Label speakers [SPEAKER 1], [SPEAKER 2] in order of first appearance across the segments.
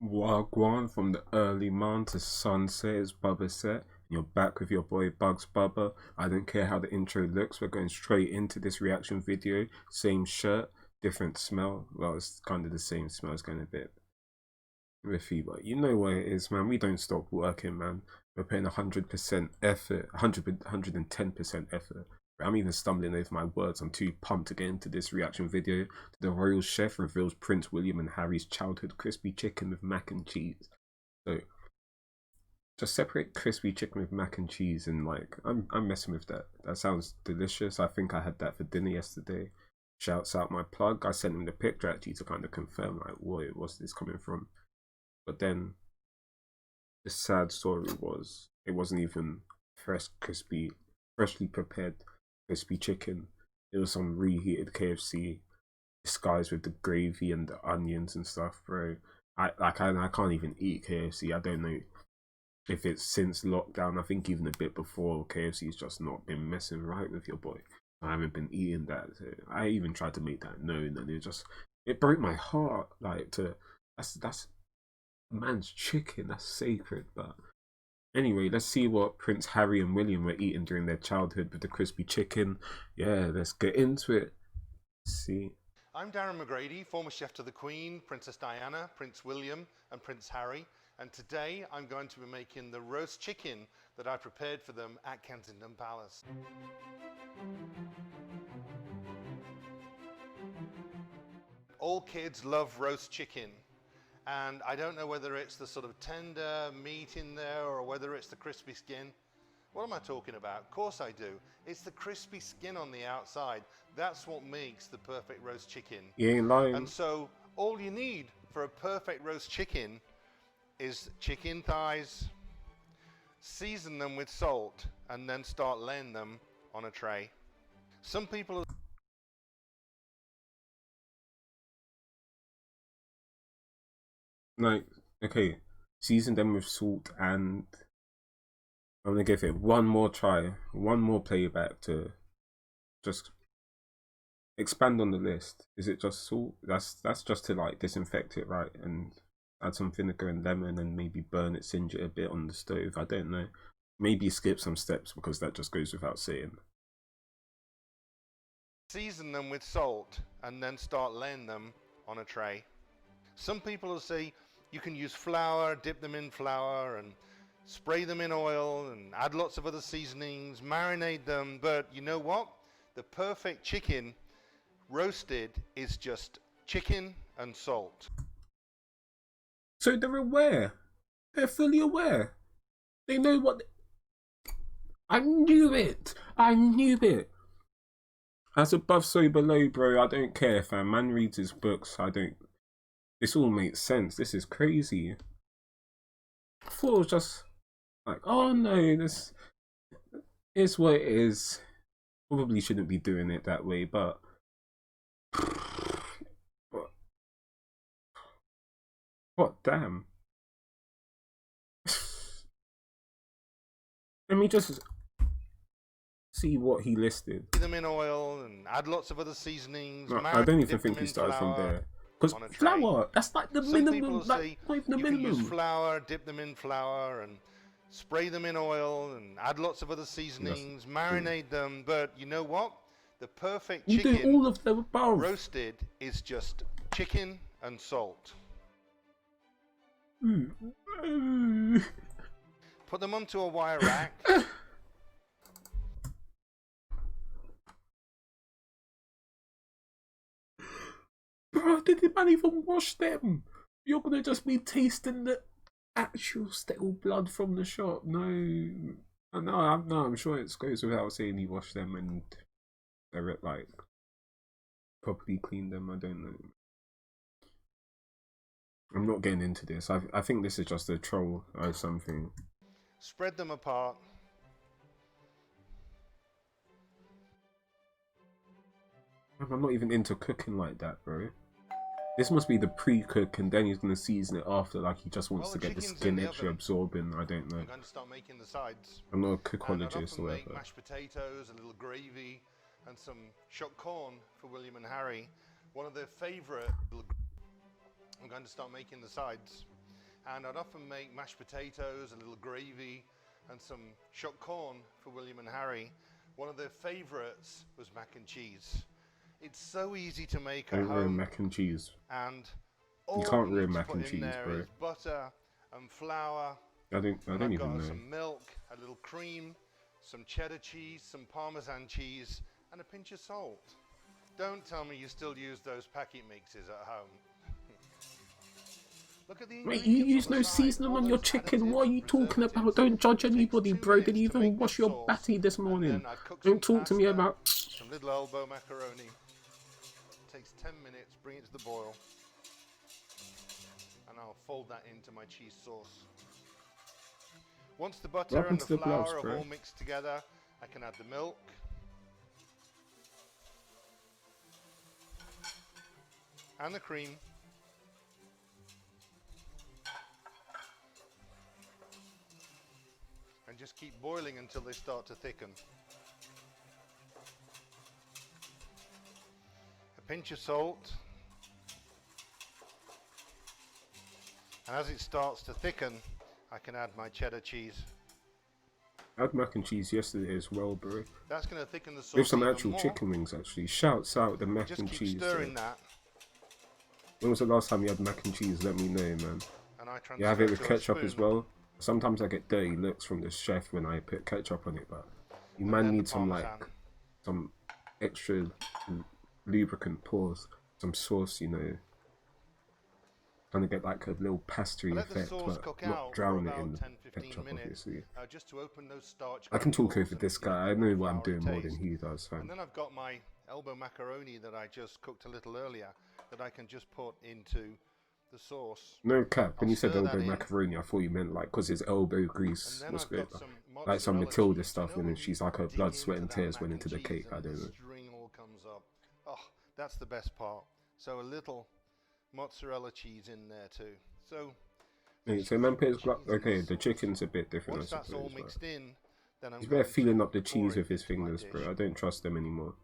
[SPEAKER 1] Wagwan from the early morn to sunset is Bubba set. You're back with your boy Bugs Bubba. I don't care how the intro looks, we're going straight into this reaction video. Same shirt, different smell. Well, it's kind of the same smell, it's going a bit riffy, but you know what it is, man. We don't stop working, man. We're putting 100% effort, 110% effort. I'm even stumbling over my words. I'm too pumped to get into this reaction video. The royal chef reveals Prince William and Harry's childhood crispy chicken with mac and cheese. So just separate crispy chicken with mac and cheese, and like I'm messing with that. That sounds delicious. I think I had that for dinner yesterday. Shouts out my plug. I sent him the picture actually to kind of confirm like what's this coming from. But then the sad story was it wasn't even freshly prepared crispy chicken. It was some reheated KFC disguised with the gravy and the onions and stuff, bro. I can't even eat KFC. I don't know if it's since lockdown. I think even a bit before, KFC's just not been messing right with your boy. I haven't been eating that. So I even tried to make that known, and it broke my heart. Like that's man's chicken. That's sacred. But anyway, let's see what Prince Harry and William were eating during their childhood with the crispy chicken. Yeah, let's get into it. Let's see.
[SPEAKER 2] I'm Darren McGrady, former chef to the Queen, Princess Diana, Prince William, and Prince Harry. And today I'm going to be making the roast chicken that I prepared for them at Kensington Palace. All kids love roast chicken. And I don't know whether it's the sort of tender meat in there or whether it's the crispy skin. What am I talking about? Of course I do. It's the crispy skin on the outside. That's what makes the perfect roast chicken.
[SPEAKER 1] You ain't lying.
[SPEAKER 2] And so all you need for a perfect roast chicken is chicken thighs. Season them with salt and then start laying them on a tray. Some people
[SPEAKER 1] Like, okay, season them with salt, and I'm gonna give it one more try, one more playback to just expand on the list. Is it just salt? That's just to like disinfect it, right? And add some vinegar and lemon and maybe burn it, singe it a bit on the stove. I don't know. Maybe skip some steps because that just goes without saying.
[SPEAKER 2] season them with salt and then start laying them on a tray. Some people will say you can use flour, dip them in flour and spray them in oil and add lots of other seasonings, marinate them, but you know what? The perfect chicken roasted is just chicken and salt.
[SPEAKER 1] So they're aware. They're fully aware. They know what. I knew it. I knew it. As above, so below, bro. I don't care, fam. Man reads his books. I don't. This all makes sense. This is crazy. I thought it was just like, oh no, this is what it is. Probably shouldn't be doing it that way, but what damn. Let me just see what he listed.
[SPEAKER 2] Them in oil and add lots of other seasonings.
[SPEAKER 1] No, I don't even think he started from there. Because flour, that's like the minimum, like not even the minimum.
[SPEAKER 2] You can use flour, dip them in flour and spray them in oil and add lots of other seasonings, marinate them, but you know what? The perfect chicken
[SPEAKER 1] do all of the above.
[SPEAKER 2] Roasted is just chicken and salt. Put them onto a wire rack.
[SPEAKER 1] Bro, did the man even wash them? You're gonna just be tasting the actual stale blood from the shop. No, I'm sure it goes without saying he washed them and they're like properly cleaned them. I don't know. I'm not getting into this. I think this is just a troll or something.
[SPEAKER 2] Spread them apart.
[SPEAKER 1] I'm not even into cooking like that, bro. This must be the pre-cook, and then he's gonna season it after, like he just wants to get the skin extra absorbing. I don't know.
[SPEAKER 2] I'm going to start making the sides.
[SPEAKER 1] I'm not a cookologist or whatever.
[SPEAKER 2] Make mashed potatoes, a little gravy, and some chopped corn for William and Harry. One of their favourite. I'm going to start making the sides. And I'd often make mashed potatoes, a little gravy, and some shuck corn for William and Harry. One of their favorites was mac and cheese. It's so easy to make at
[SPEAKER 1] Don't ruin
[SPEAKER 2] home,
[SPEAKER 1] mac and cheese.
[SPEAKER 2] and
[SPEAKER 1] You
[SPEAKER 2] all
[SPEAKER 1] can't
[SPEAKER 2] you
[SPEAKER 1] ruin
[SPEAKER 2] need to
[SPEAKER 1] mac
[SPEAKER 2] put
[SPEAKER 1] and
[SPEAKER 2] in
[SPEAKER 1] cheese,
[SPEAKER 2] there
[SPEAKER 1] bro.
[SPEAKER 2] is butter and flour.
[SPEAKER 1] I
[SPEAKER 2] And
[SPEAKER 1] don't
[SPEAKER 2] I've
[SPEAKER 1] even
[SPEAKER 2] got
[SPEAKER 1] know.
[SPEAKER 2] some milk, a little cream, some cheddar cheese, some Parmesan cheese, and a pinch of salt. Don't tell me you still use those packet mixes at home. Look at the
[SPEAKER 1] Mate,
[SPEAKER 2] ingredients
[SPEAKER 1] you
[SPEAKER 2] on
[SPEAKER 1] use
[SPEAKER 2] the
[SPEAKER 1] no
[SPEAKER 2] side,
[SPEAKER 1] seasoning
[SPEAKER 2] all
[SPEAKER 1] on your
[SPEAKER 2] those
[SPEAKER 1] chicken. What are
[SPEAKER 2] additives
[SPEAKER 1] you
[SPEAKER 2] and
[SPEAKER 1] talking about?
[SPEAKER 2] preservatives.
[SPEAKER 1] Don't judge
[SPEAKER 2] It takes
[SPEAKER 1] anybody,
[SPEAKER 2] 2
[SPEAKER 1] bro. Didn't
[SPEAKER 2] minutes to
[SPEAKER 1] even
[SPEAKER 2] make
[SPEAKER 1] wash
[SPEAKER 2] that
[SPEAKER 1] your
[SPEAKER 2] sauce,
[SPEAKER 1] batty this
[SPEAKER 2] and
[SPEAKER 1] morning.
[SPEAKER 2] then I've cooked
[SPEAKER 1] Don't
[SPEAKER 2] some
[SPEAKER 1] talk to me
[SPEAKER 2] pasta,
[SPEAKER 1] about.
[SPEAKER 2] some little elbow macaroni. Takes 10 minutes, bring it to the boil, and I'll fold that into my cheese sauce. Once the butter
[SPEAKER 1] Welcome
[SPEAKER 2] and
[SPEAKER 1] to
[SPEAKER 2] the
[SPEAKER 1] the blouse,
[SPEAKER 2] flour have
[SPEAKER 1] bro.
[SPEAKER 2] all mixed together, I can add the milk. And the cream. And just keep boiling until they start to thicken. A pinch of salt. And as it starts to thicken, I can add my cheddar cheese.
[SPEAKER 1] I had mac and cheese yesterday as well, bro.
[SPEAKER 2] That's going to thicken the sauce
[SPEAKER 1] With some
[SPEAKER 2] even
[SPEAKER 1] actual
[SPEAKER 2] more.
[SPEAKER 1] chicken wings, actually. Shouts out the mac
[SPEAKER 2] Just
[SPEAKER 1] and
[SPEAKER 2] keep
[SPEAKER 1] cheese.
[SPEAKER 2] stirring that.
[SPEAKER 1] When was the last time you had mac and cheese? Let me know, man.
[SPEAKER 2] And I
[SPEAKER 1] You have it with
[SPEAKER 2] transfer to a
[SPEAKER 1] ketchup as
[SPEAKER 2] spoon.
[SPEAKER 1] well. Sometimes I get dirty looks from the chef when I put ketchup on it, but you
[SPEAKER 2] And
[SPEAKER 1] man
[SPEAKER 2] then the
[SPEAKER 1] need some like
[SPEAKER 2] Parmesan.
[SPEAKER 1] some extra lubricant pores, some sauce, you know. Trying to get like a little pastry
[SPEAKER 2] I let the
[SPEAKER 1] effect,
[SPEAKER 2] sauce
[SPEAKER 1] but
[SPEAKER 2] cook
[SPEAKER 1] not
[SPEAKER 2] out for
[SPEAKER 1] drown it
[SPEAKER 2] about
[SPEAKER 1] in the
[SPEAKER 2] 10-15
[SPEAKER 1] ketchup,
[SPEAKER 2] minutes,
[SPEAKER 1] obviously.
[SPEAKER 2] just to open those starch
[SPEAKER 1] I can talk
[SPEAKER 2] granules
[SPEAKER 1] over
[SPEAKER 2] and
[SPEAKER 1] this
[SPEAKER 2] give it
[SPEAKER 1] guy. I
[SPEAKER 2] that
[SPEAKER 1] know
[SPEAKER 2] more
[SPEAKER 1] what I'm
[SPEAKER 2] floury
[SPEAKER 1] doing more than
[SPEAKER 2] taste.
[SPEAKER 1] he does,
[SPEAKER 2] And
[SPEAKER 1] fam.
[SPEAKER 2] then I've got my elbow macaroni that I just cooked a little earlier that I can just put into the sauce.
[SPEAKER 1] No cap. When
[SPEAKER 2] I'll
[SPEAKER 1] you said
[SPEAKER 2] stir
[SPEAKER 1] elbow
[SPEAKER 2] that in,
[SPEAKER 1] macaroni, I thought you meant like because his elbow
[SPEAKER 2] and
[SPEAKER 1] grease
[SPEAKER 2] then
[SPEAKER 1] was
[SPEAKER 2] I've
[SPEAKER 1] good.
[SPEAKER 2] got some
[SPEAKER 1] Like some
[SPEAKER 2] mozzarella
[SPEAKER 1] Matilda
[SPEAKER 2] cheese.
[SPEAKER 1] stuff,
[SPEAKER 2] You know
[SPEAKER 1] and then
[SPEAKER 2] when
[SPEAKER 1] she's
[SPEAKER 2] you
[SPEAKER 1] like her
[SPEAKER 2] dig
[SPEAKER 1] blood, sweat,
[SPEAKER 2] into
[SPEAKER 1] and
[SPEAKER 2] that
[SPEAKER 1] tears
[SPEAKER 2] mac
[SPEAKER 1] went
[SPEAKER 2] and
[SPEAKER 1] into the
[SPEAKER 2] cheese
[SPEAKER 1] cake. I
[SPEAKER 2] and
[SPEAKER 1] don't
[SPEAKER 2] the
[SPEAKER 1] know.
[SPEAKER 2] string all comes up. Oh, that's the best part. So a little mozzarella cheese in there too. So
[SPEAKER 1] Hey,
[SPEAKER 2] let's
[SPEAKER 1] so
[SPEAKER 2] use
[SPEAKER 1] man
[SPEAKER 2] the
[SPEAKER 1] puts
[SPEAKER 2] cheese in
[SPEAKER 1] okay,
[SPEAKER 2] this
[SPEAKER 1] the
[SPEAKER 2] sauce.
[SPEAKER 1] chicken's a bit different, I
[SPEAKER 2] Once that's all
[SPEAKER 1] suppose. But
[SPEAKER 2] mixed in, then I'm
[SPEAKER 1] he's
[SPEAKER 2] going
[SPEAKER 1] better feeling
[SPEAKER 2] to
[SPEAKER 1] up the
[SPEAKER 2] pour
[SPEAKER 1] cheese
[SPEAKER 2] it
[SPEAKER 1] with his
[SPEAKER 2] into my
[SPEAKER 1] fingers,
[SPEAKER 2] dish.
[SPEAKER 1] bro. I don't trust them anymore.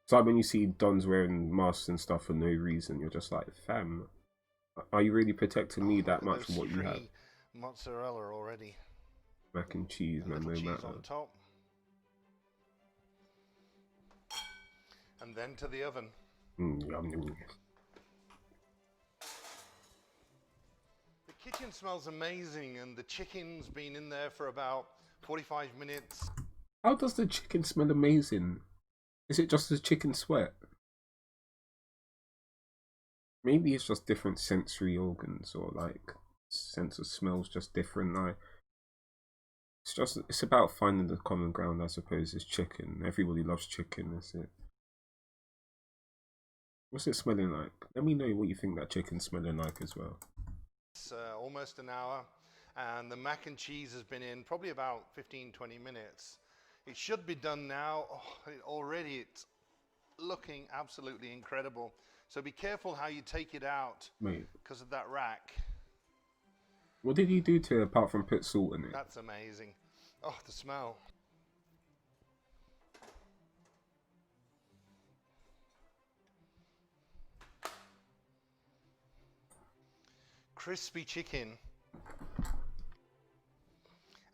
[SPEAKER 1] It's like when you see Dons wearing masks and stuff for no reason. You're just like, fam, are you really protecting me
[SPEAKER 2] Look
[SPEAKER 1] that
[SPEAKER 2] at
[SPEAKER 1] much
[SPEAKER 2] those
[SPEAKER 1] from what you have?
[SPEAKER 2] stringy mozzarella already.
[SPEAKER 1] Mac and cheese,
[SPEAKER 2] A
[SPEAKER 1] man,
[SPEAKER 2] little
[SPEAKER 1] no
[SPEAKER 2] cheese
[SPEAKER 1] matter.
[SPEAKER 2] on top. And then to the oven.
[SPEAKER 1] Yum, yum.
[SPEAKER 2] The kitchen smells amazing, and the chicken's been in there for about 45 minutes.
[SPEAKER 1] How does the chicken smell amazing? Is it just the chicken sweat? Maybe it's just different sensory organs, or like sense of smells just different. Like it's about finding the common ground, I suppose. Is chicken. Everybody loves chicken. That's it. What's it smelling like? Let me know what you think that chicken's smelling like as well.
[SPEAKER 2] It's almost an hour, and the mac and cheese has been in probably about 15-20 minutes. It should be done now. Already it's looking absolutely incredible. So be careful how you take it out,
[SPEAKER 1] Mate,
[SPEAKER 2] because of that rack.
[SPEAKER 1] what did you do to it apart from put salt in it?
[SPEAKER 2] That's amazing. Oh, the smell. Crispy chicken.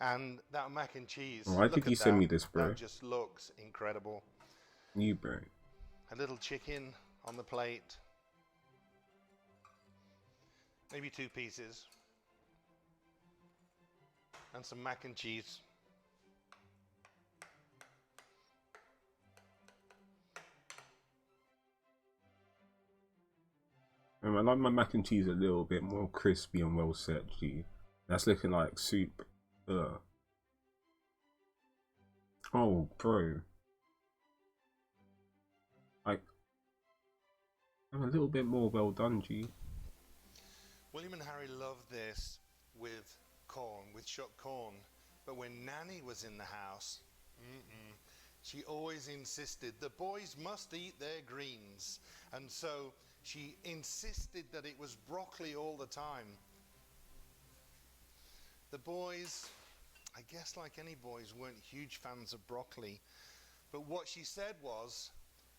[SPEAKER 2] And that mac and cheese.
[SPEAKER 1] Why
[SPEAKER 2] Look
[SPEAKER 1] did you
[SPEAKER 2] at
[SPEAKER 1] send
[SPEAKER 2] that.
[SPEAKER 1] me this, bro?
[SPEAKER 2] That just looks incredible.
[SPEAKER 1] You, bro.
[SPEAKER 2] A little chicken on the plate. Maybe 2 pieces. And some mac and cheese.
[SPEAKER 1] I like my mac and cheese a little bit more crispy and well set, G. That's looking like soup. Ugh. Oh, bro. Like, I'm a little bit more well done, G.
[SPEAKER 2] William and Harry loved this with corn, with shuck corn. But when Nanny was in the house, she always insisted the boys must eat their greens. And so she insisted that it was broccoli all the time. The boys, I guess like any boys, weren't huge fans of broccoli. But what she said was,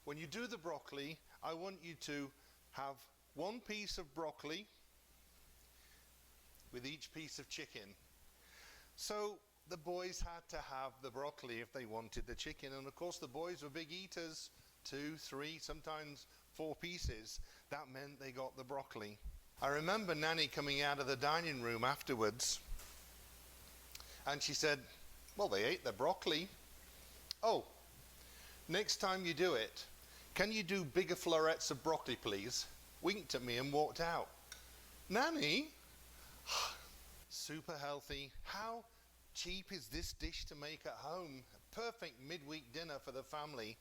[SPEAKER 2] when you do the broccoli, I want you to have 1 piece of broccoli, with each piece of chicken. So the boys had to have the broccoli if they wanted the chicken, and of course the boys were big eaters, 2, 3, sometimes 4 pieces. That meant they got the broccoli. I remember Nanny coming out of the dining room afterwards, and she said, well, they ate the broccoli. Oh, next time you do it, can you do bigger florets of broccoli, please? Winked at me and walked out. Nanny, super healthy. How cheap is this dish to make at home? A perfect midweek dinner for the family.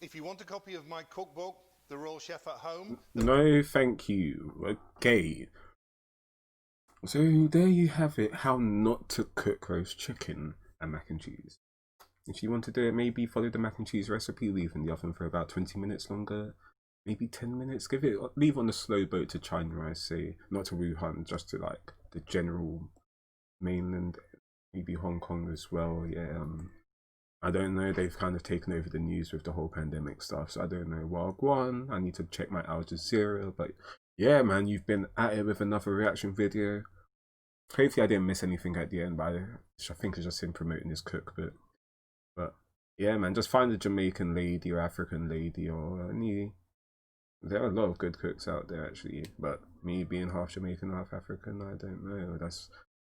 [SPEAKER 2] If you want a copy of my cookbook, The Royal Chef at Home...
[SPEAKER 1] No, thank you. Okay. So there you have it, how not to cook roast chicken and mac and cheese. If you want to do it, maybe follow the mac and cheese recipe, leave in the oven for about 20 minutes longer, maybe 10 minutes, leave on the slow boat to China, I say, not to Wuhan, just to like the general mainland, maybe Hong Kong as well. Yeah, I don't know, they've kind of taken over the news with the whole pandemic stuff, so I don't know. Wagwan, I need to check my Al Jazeera, but yeah, man, you've been at it with another reaction video. Hopefully I didn't miss anything at the end, but I think it's just him promoting his cookbook. But yeah, man, just find a Jamaican lady or African lady or any... There are a lot of good cooks out there actually, but me being half Jamaican, half African, I don't know.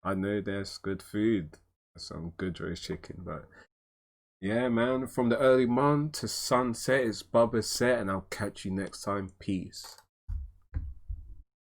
[SPEAKER 1] I know there's good food, some good roast chicken, but yeah, man, from the early morn to sunset, it's Bubba Set, and I'll catch you next time. Peace.